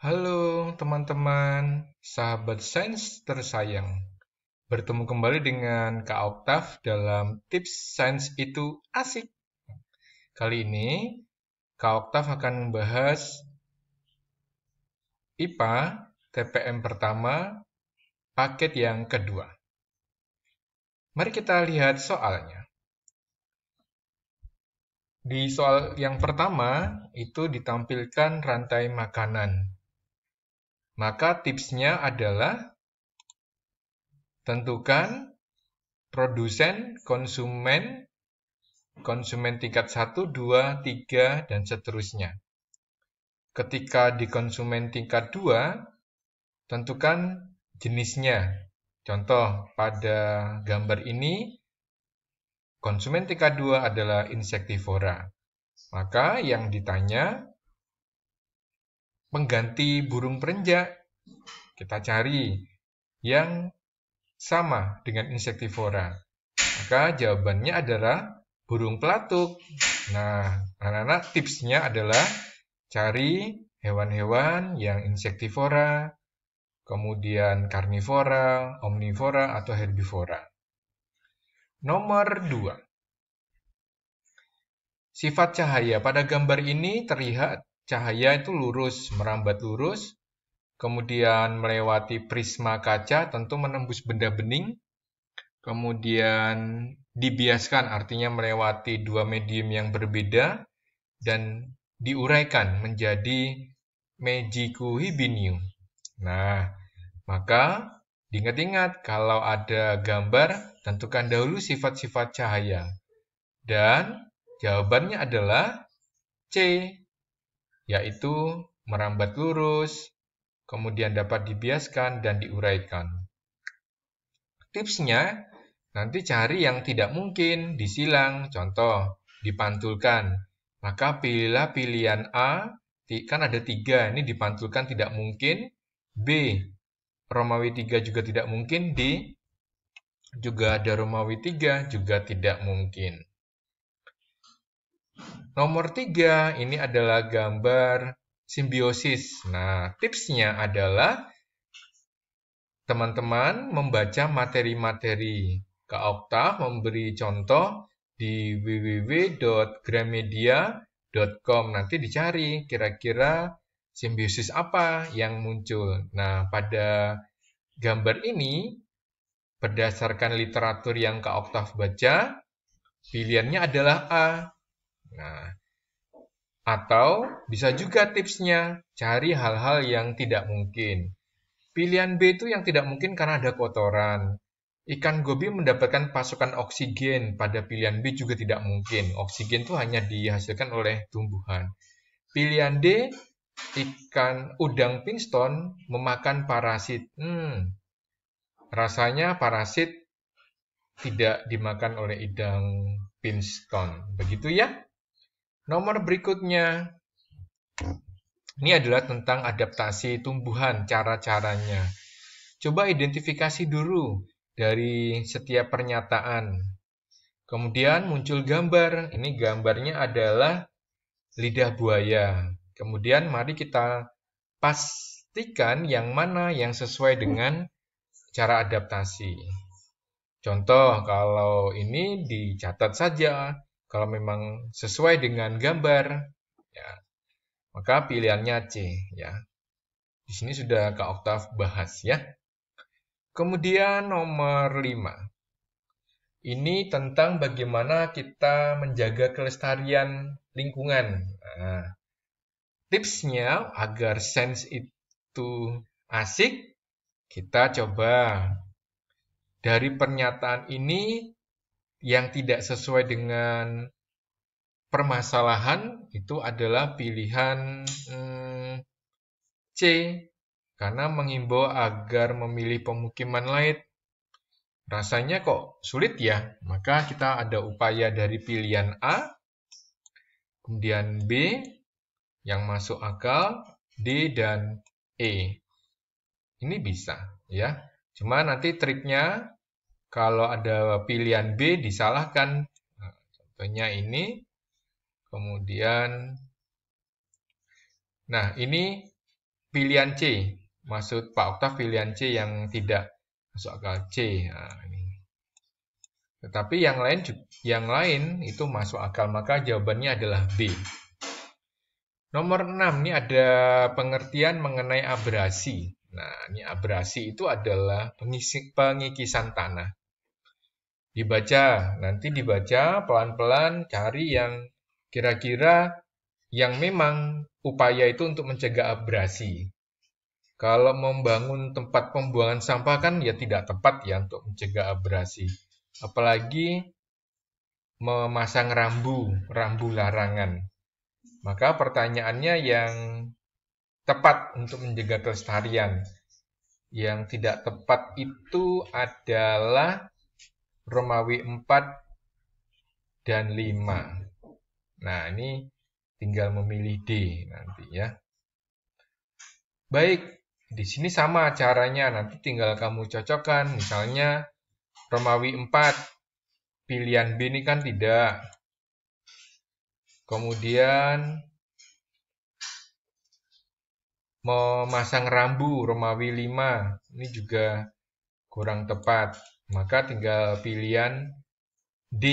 Halo teman-teman, sahabat sains tersayang. Bertemu kembali dengan Kak Oktav dalam tips sains itu asik. Kali ini Kak Oktav akan membahas IPA TPM pertama, paket yang kedua. Mari kita lihat soalnya. Di soal yang pertama itu ditampilkan rantai makanan. Maka tipsnya adalah tentukan produsen, konsumen tingkat 1, 2, 3, dan seterusnya. Ketika di konsumen tingkat 2, tentukan jenisnya. Contoh, pada gambar ini, konsumen tingkat 2 adalah insektivora. Maka yang ditanya, pengganti burung perenjak. Kita cari yang sama dengan insektivora. Maka jawabannya adalah burung pelatuk. Nah, anak-anak tipsnya adalah cari hewan-hewan yang insektivora, kemudian karnivora, omnivora, atau herbivora. Nomor 2. Sifat cahaya. Pada gambar ini terlihat cahaya itu lurus, merambat lurus, kemudian melewati prisma kaca, tentu menembus benda bening, kemudian dibiaskan, artinya melewati dua medium yang berbeda, dan diuraikan menjadi Meiji-ku Hibiniu. Nah, maka diingat-ingat kalau ada gambar, tentukan dahulu sifat-sifat cahaya. Dan jawabannya adalah C, yaitu merambat lurus, kemudian dapat dibiaskan dan diuraikan. Tipsnya, nanti cari yang tidak mungkin, disilang, contoh, dipantulkan. Maka pilihlah pilian A, kan ada 3, ini dipantulkan tidak mungkin. B, Romawi 3 juga tidak mungkin. D, juga ada Romawi 3, juga tidak mungkin. Nomor 3, ini adalah gambar simbiosis. Nah, tipsnya adalah teman-teman membaca materi-materi. Kak Oktav memberi contoh di www.gramedia.com. Nanti dicari kira-kira simbiosis apa yang muncul. Nah, pada gambar ini, berdasarkan literatur yang Kak Oktav baca, pilihannya adalah A. Nah, atau bisa juga tipsnya, cari hal-hal yang tidak mungkin. Pilihan B itu yang tidak mungkin karena ada kotoran. Ikan gobi mendapatkan pasokan oksigen, pada pilihan B juga tidak mungkin. Oksigen itu hanya dihasilkan oleh tumbuhan. Pilihan D, ikan udang pinston memakan parasit. Rasanya parasit tidak dimakan oleh udang pinston. Begitu ya. Nomor berikutnya. Ini adalah tentang adaptasi tumbuhan, cara-caranya. Coba identifikasi dulu dari setiap pernyataan. Kemudian muncul gambar. Ini gambarnya adalah lidah buaya. Kemudian mari kita pastikan yang mana yang sesuai dengan cara adaptasi. Contoh, kalau ini dicatat saja. Kalau memang sesuai dengan gambar, ya, maka pilihannya C. Ya. Di sini sudah Kak Oktav bahas ya. Kemudian nomor 5. Ini tentang bagaimana kita menjaga kelestarian lingkungan. Nah, tipsnya agar sains itu asik, kita coba dari pernyataan ini yang tidak sesuai dengan permasalahan itu adalah pilihan C, karena mengimbau agar memilih pemukiman lain. Rasanya kok sulit ya? Maka kita ada upaya dari pilihan A, kemudian B, yang masuk akal, D, dan E. Ini bisa ya. Cuma nanti triknya kalau ada pilihan B disalahkan. Nah, contohnya ini. Kemudian, nah ini pilihan C. Maksud Pak Oktav pilihan C yang tidak masuk akal C. Nah, ini. Tetapi yang lain itu masuk akal, maka jawabannya adalah B. Nomor 6, ini ada pengertian mengenai abrasi. Nah, ini abrasi itu adalah pengikisan tanah. Nanti dibaca pelan-pelan, cari yang kira-kira yang memang upaya itu untuk mencegah abrasi. Kalau membangun tempat pembuangan sampah kan ya tidak tepat ya untuk mencegah abrasi. Apalagi memasang rambu larangan. Maka pertanyaannya yang tepat untuk menjaga kelestarian. Yang tidak tepat itu adalah Romawi 4 dan 5. Nah, ini tinggal memilih D nanti ya. Baik, di sini sama caranya. Nanti tinggal kamu cocokkan. Misalnya Romawi 4, pilihan B ini kan tidak. Kemudian memasang rambu Romawi 5, ini juga kurang tepat. Maka tinggal pilihan D.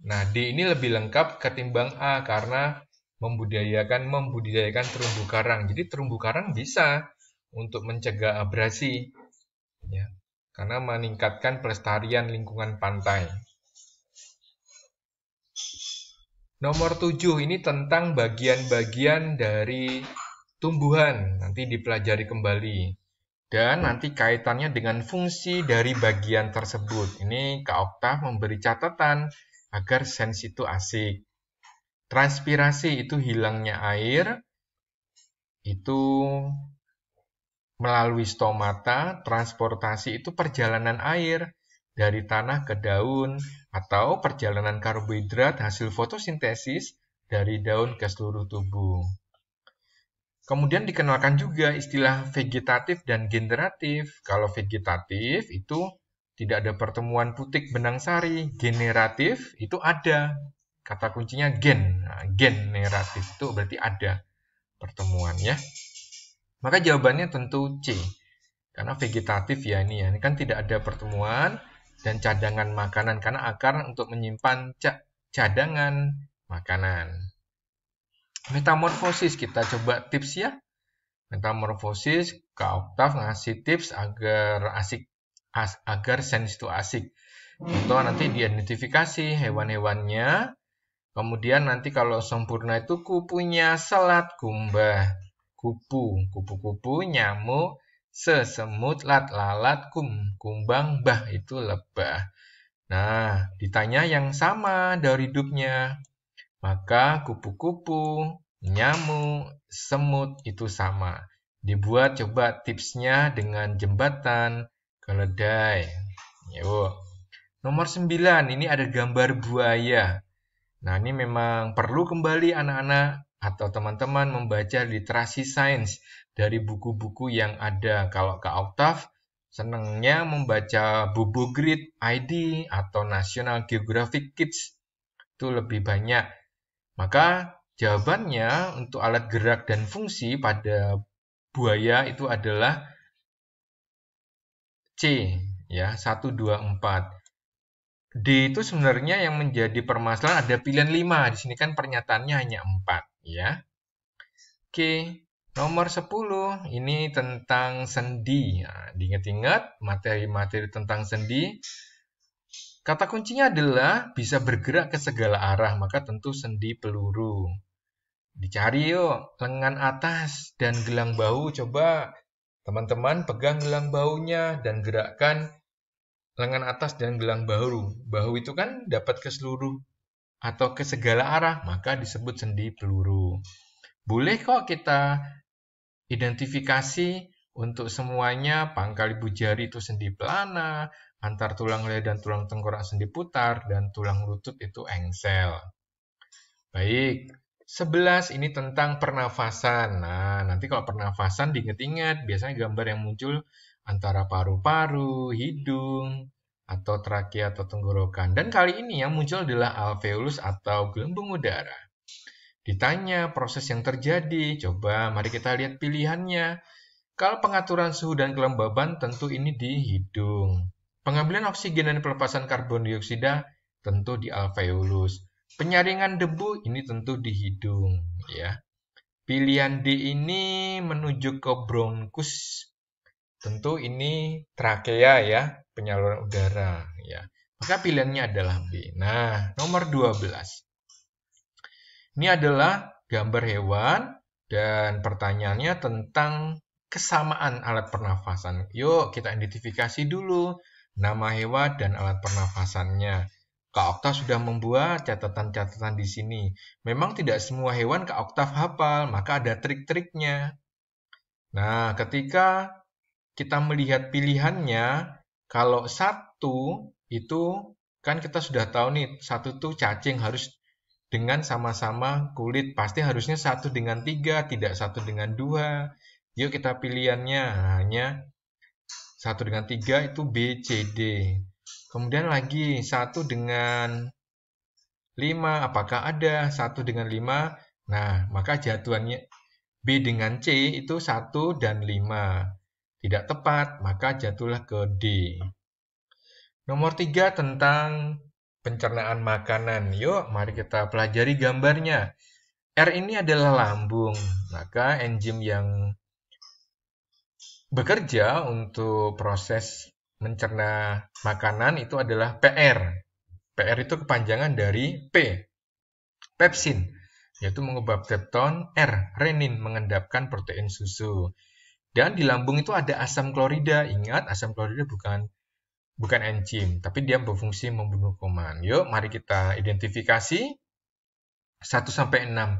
Nah, D ini lebih lengkap ketimbang A karena membudidayakan terumbu karang. Jadi terumbu karang bisa untuk mencegah abrasi, ya, karena meningkatkan pelestarian lingkungan pantai. Nomor 7 ini tentang bagian-bagian dari tumbuhan. Nanti dipelajari kembali. Dan nanti kaitannya dengan fungsi dari bagian tersebut. Ini Kak Oktav memberi catatan agar sains itu asik. Transpirasi itu hilangnya air. Itu melalui stomata. Transportasi itu perjalanan air dari tanah ke daun. Atau perjalanan karbohidrat hasil fotosintesis dari daun ke seluruh tubuh. Kemudian dikenalkan juga istilah vegetatif dan generatif. Kalau vegetatif itu tidak ada pertemuan putik benang sari. Generatif itu ada. Kata kuncinya gen. Nah, generatif itu berarti ada pertemuan ya. Maka jawabannya tentu C. Karena vegetatif ya ini ya. Ini kan tidak ada pertemuan dan cadangan makanan. Karena akar untuk menyimpan cadangan makanan. Metamorfosis, kita coba tips ya. Metamorfosis, Kak Oktav ngasih tips agar sains itu asik. Contoh nanti diidentifikasi hewan-hewannya. Kemudian nanti kalau sempurna itu kupunya selat kumbah. Kupu-kupu nyamuk, sesemut, lalat, kumbang, bah itu lebah. Nah, ditanya yang sama dari hidupnya. Maka kupu-kupu, nyamuk, semut itu sama. Dibuat coba tipsnya dengan jembatan keledai. Yuk. Nomor 9, ini ada gambar buaya. Nah, ini memang perlu kembali anak-anak atau teman-teman membaca literasi sains dari buku-buku yang ada. Kalau Kak Oktav senangnya membaca Bobo Grid ID atau National Geographic Kids. Itu lebih banyak. Maka jawabannya untuk alat gerak dan fungsi pada buaya itu adalah C, ya, 1, 2, 4. D itu sebenarnya yang menjadi permasalahan ada pilihan 5. Di sini kan pernyataannya hanya 4, ya. Oke, nomor 10 ini tentang sendi. Nah, diingat-ingat materi-materi tentang sendi. Kata kuncinya adalah bisa bergerak ke segala arah, maka tentu sendi peluru. Dicari yuk, lengan atas dan gelang bahu. Coba teman-teman pegang gelang bahunya dan gerakkan lengan atas dan gelang bahu. Bahu itu kan dapat ke seluruh atau ke segala arah, maka disebut sendi peluru. Boleh kok kita identifikasi untuk semuanya. Pangkal ibu jari itu sendi pelana, antar tulang leher dan tulang tengkorak sendi putar, dan tulang lutut itu engsel. Baik, 11 ini tentang pernafasan. Nah, nanti kalau pernafasan diingat-ingat, biasanya gambar yang muncul antara paru-paru, hidung, atau trakea atau tenggorokan. Dan kali ini yang muncul adalah alveolus atau gelembung udara. Ditanya proses yang terjadi, coba mari kita lihat pilihannya. Kalau pengaturan suhu dan kelembaban tentu ini di hidung. Pengambilan oksigen dan pelepasan karbon dioksida tentu di alveolus. Penyaringan debu ini tentu di hidung, ya. Pilihan D ini menuju ke bronkus. Tentu ini trakea ya, penyaluran udara ya. Maka pilihannya adalah B. Nah, nomor 12. Ini adalah gambar hewan dan pertanyaannya tentang kesamaan alat pernafasan. Yuk kita identifikasi dulu nama hewan dan alat pernafasannya. Kak Oktav sudah membuat catatan-catatan di sini. Memang tidak semua hewan Kak Oktav hafal, maka ada trik-triknya. Nah, ketika kita melihat pilihannya, kalau satu itu kan kita sudah tahu nih, satu tuh cacing harus dengan sama-sama kulit, pasti harusnya 1 dengan 3, tidak 1 dengan 2. Yuk kita pilihannya, hanya 1 dengan 3 itu B, C, D. Kemudian lagi 1 dengan 5, apakah ada 1 dengan 5? Nah, maka jatuhannya B dengan C itu 1 dan 5. Tidak tepat, maka jatuhlah ke D. Nomor 3 tentang pencernaan makanan. Yuk, mari kita pelajari gambarnya. R ini adalah lambung, maka enzim yang bekerja untuk proses mencerna makanan itu adalah PR. PR itu kepanjangan dari P, pepsin, yaitu mengubah pepton, R, renin, mengendapkan protein susu. Dan di lambung itu ada asam klorida. Ingat, asam klorida bukan enzim, tapi dia berfungsi membunuh kuman. Yuk, mari kita identifikasi 1 sampai 6.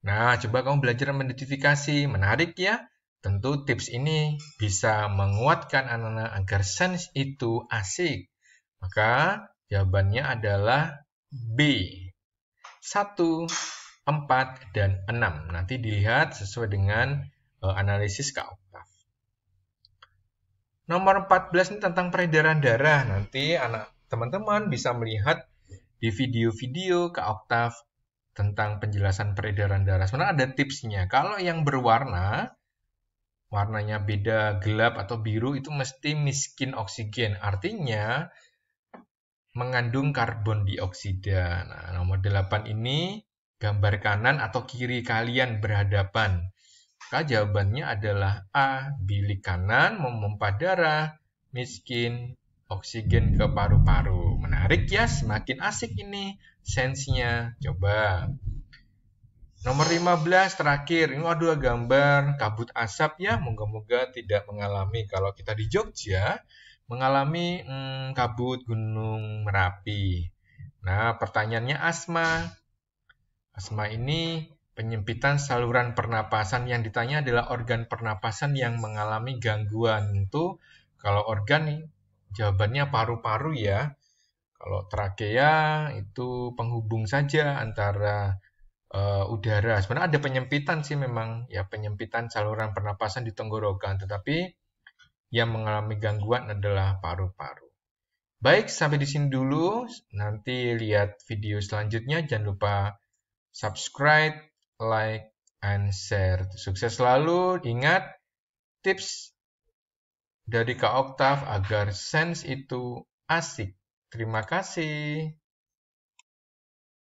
Nah, coba kamu belajar mengidentifikasi. Menarik ya. Tentu tips ini bisa menguatkan anak-anak agar sains itu asik. Maka jawabannya adalah B. 1, 4, dan 6. Nanti dilihat sesuai dengan analisis Kak Oktav. Nomor 14 ini tentang peredaran darah. Nanti teman-teman bisa melihat di video-video Kak Oktav tentang penjelasan peredaran darah. Sebenarnya ada tipsnya. Kalau yang berwarna, warnanya beda gelap atau biru, itu mesti miskin oksigen. Artinya mengandung karbon dioksida. Nah, nomor 8 ini gambar kanan atau kiri kalian berhadapan. Maka jawabannya adalah A, bilik kanan memompa darah, miskin oksigen ke paru-paru. Menarik ya, semakin asik ini sensenya. Coba. Nomor 15 terakhir, ini ada gambar kabut asap ya, moga-moga tidak mengalami. Kalau kita di Jogja, mengalami kabut Gunung Merapi. Nah, pertanyaannya asma. Asma ini penyempitan saluran pernapasan. Yang ditanya adalah organ pernapasan yang mengalami gangguan. Itu kalau organ jawabannya paru-paru ya. Kalau trakea itu penghubung saja antara udara. Sebenarnya ada penyempitan sih memang ya, penyempitan saluran pernapasan di tenggorokan, tetapi yang mengalami gangguan adalah paru-paru. Baik, sampai di sini dulu. Nanti lihat video selanjutnya. Jangan lupa subscribe, like, and share. Sukses selalu. Ingat tips dari Kak Oktav agar sains itu asik. Terima kasih.